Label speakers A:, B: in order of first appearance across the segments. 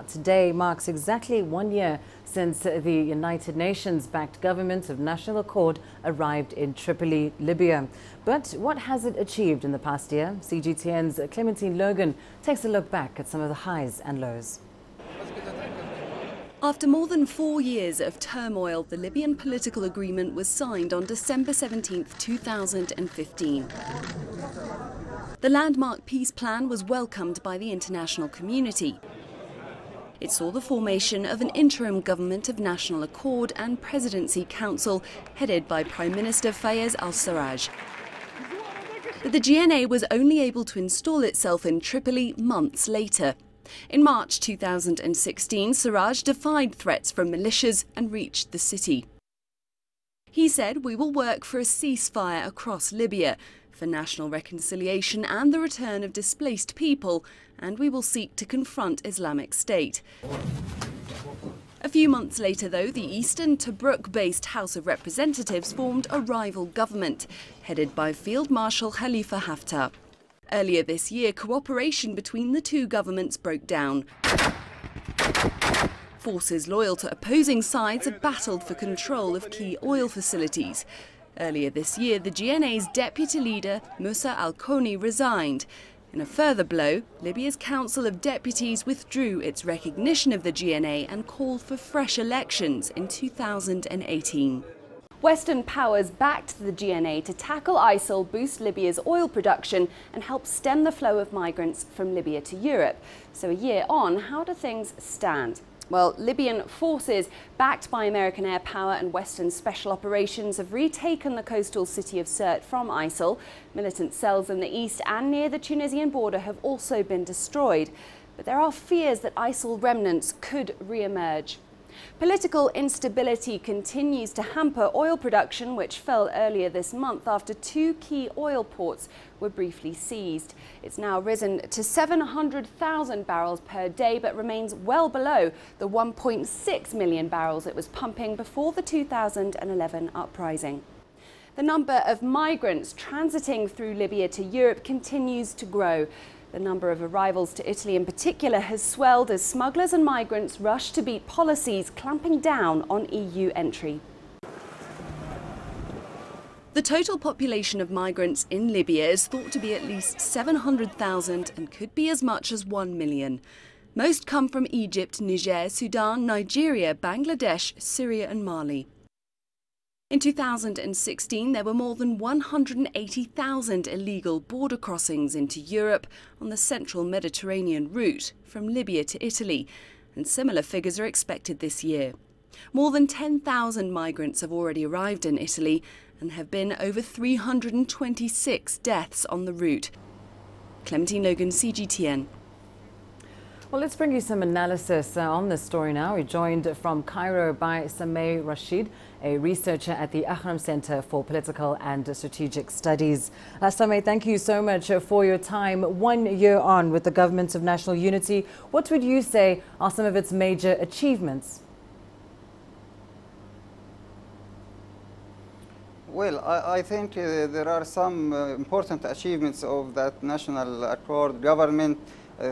A: Today marks exactly 1 year since the United Nations-backed government of national accord arrived in Tripoli, Libya. But what has it achieved in the past year? CGTN's Clementine Logan takes a look back at some of the highs and lows.
B: After more than 4 years of turmoil, the Libyan political agreement was signed on December 17, 2015. The landmark peace plan was welcomed by the international community. It saw the formation of an interim government of national accord and presidency council headed by Prime Minister Fayez al-Sarraj. But the GNA was only able to install itself in Tripoli months later. In March 2016, Sarraj defied threats from militias and reached the city. He said, "We will work for a ceasefire across Libya, for national reconciliation and the return of displaced people, and we will seek to confront Islamic State." A few months later, though, the eastern Tobruk-based House of Representatives formed a rival government, headed by Field Marshal Khalifa Haftar. Earlier this year, cooperation between the two governments broke down. Forces loyal to opposing sides have battled for control of key oil facilities. Earlier this year, the GNA's deputy leader, Musa al-Koni, resigned. In a further blow, Libya's Council of Deputies withdrew its recognition of the GNA and called for fresh elections in 2018. Western powers backed the GNA to tackle ISIL, boost Libya's oil production and help stem the flow of migrants from Libya to Europe. So a year on, how do things stand? Well, Libyan forces, backed by American air power and Western special operations, have retaken the coastal city of Sirte from ISIL. Militant cells in the east and near the Tunisian border have also been destroyed. But there are fears that ISIL remnants could re-emerge. Political instability continues to hamper oil production, which fell earlier this month after 2 key oil ports were briefly seized. It's now risen to 700,000 barrels per day, but remains well below the 1.6 million barrels it was pumping before the 2011 uprising. The number of migrants transiting through Libya to Europe continues to grow. The number of arrivals to Italy in particular has swelled as smugglers and migrants rush to beat policies clamping down on EU entry. The total population of migrants in Libya is thought to be at least 700,000 and could be as much as 1 million. Most come from Egypt, Niger, Sudan, Nigeria, Bangladesh, Syria and Mali. In 2016, there were more than 180,000 illegal border crossings into Europe on the central Mediterranean route from Libya to Italy, and similar figures are expected this year. More than 10,000 migrants have already arrived in Italy and have been over 326 deaths on the route. Clementine Logan, CGTN.
A: Well, let's bring you some analysis on this story now. We're joined from Cairo by Sameh Rashid, a researcher at the Ahram Center for Political and Strategic Studies. Sameh, thank you so much for your time. 1 year on with the Government of National Unity, what would you say are some of its major achievements?
C: Well, I think there are some important achievements of that national accord government.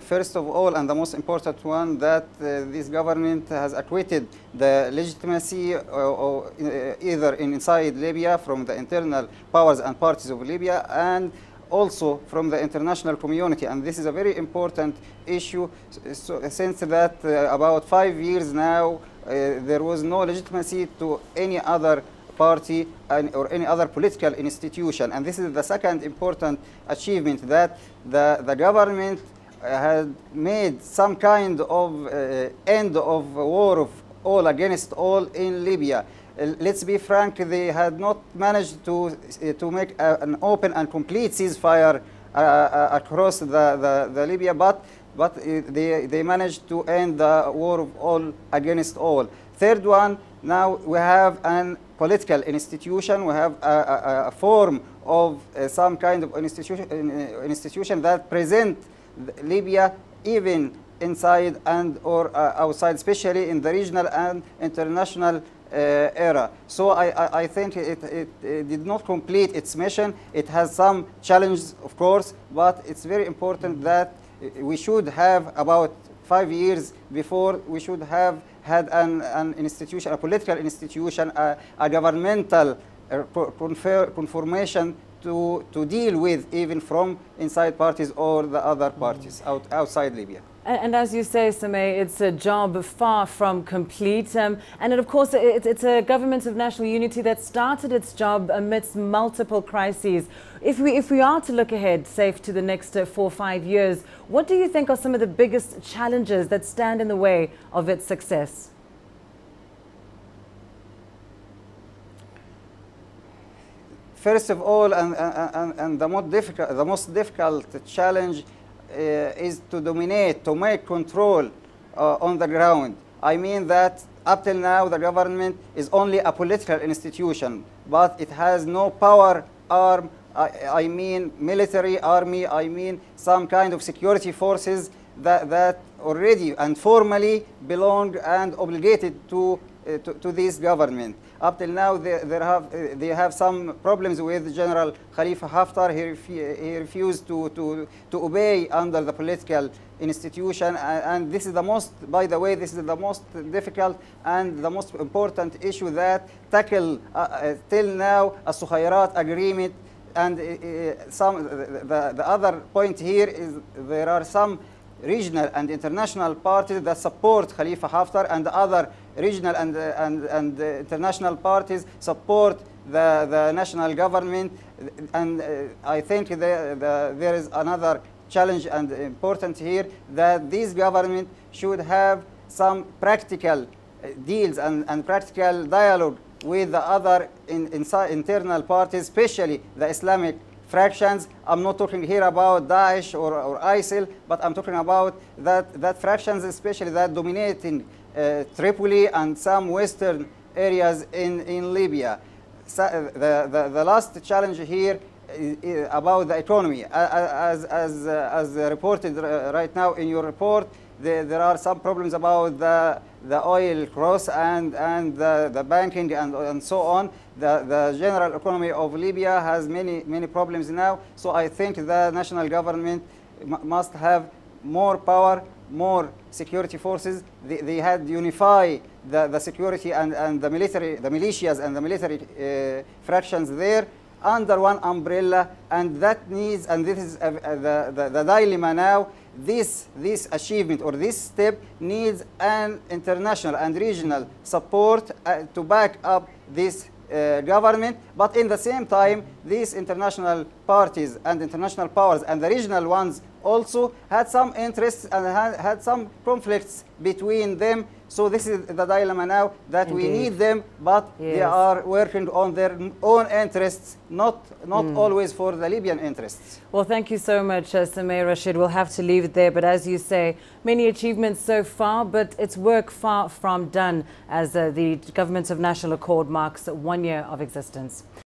C: First of all, and the most important one, that this government has acquitted the legitimacy either inside Libya from the internal powers and parties of Libya and also from the international community. And this is a very important issue since that about 5 years now there was no legitimacy to any other party or any other political institution. And this is the second important achievement, that the government had made some kind of end of war of all against all in Libya. Let's be frank, they had not managed to make an open and complete ceasefire across the Libya, but they managed to end the war of all against all. Third one, now we have a political institution, we have a form of some kind of institution that present Libya even inside and or outside, especially in the regional and international era. So I think it did not complete its mission. It has some challenges, of course, but it's very important that we should have about 5 years before, we should have had an institution, a political institution, a governmental conformation to deal with, even from inside parties or the other parties outside Libya.
A: And as you say, Sameh, it's a job far from complete. And of course, it's a government of national unity that started its job amidst multiple crises. If we are to look ahead, say, to the next 4 or 5 years, what do you think are some of the biggest challenges that stand in the way of its success?
C: First of all, and the most difficult challenge is to dominate, to make control on the ground. I mean that up till now the government is only a political institution, but it has no power arm. I mean military army, I mean some kind of security forces that already and formally belong and obligated to this government. Up till now, they have some problems with General Khalifa Haftar. He refused to obey under the political institution, and this is the most, by the way, this is the most difficult and the most important issue that tackle till now a Sukhayrat agreement. And the other point here is there are some regional and international parties that support Khalifa Haftar, and other regional and international parties support the national government. And I think there is another challenge and important here, that this government should have some practical deals and practical dialogue with the other internal parties, especially the Islamic fractions. I'm not talking here about Daesh or ISIL, but I'm talking about that fractions, especially that dominating Tripoli and some western areas in Libya. So the last challenge here is about the economy. As reported right now in your report, there are some problems about the oil cross and the banking and so on. The general economy of Libya has many problems now. So I think the national government must have more power, more security forces. They had unify the security and the military, the militias and the military fractions there under one umbrella, and that needs, and this is the dilemma now. This achievement or this step needs an international and regional support to back up this government, but in the same time, these international parties and international powers and the regional ones also had some interests and had some conflicts between them. So this is the dilemma now, that we need them, but they are working on their own interests, not always for the Libyan interests.
A: Well, thank you so much, Sameh Rashid. We'll have to leave it there, but as you say, many achievements so far, but it's work far from done as the Government of National Accord marks 1 year of existence.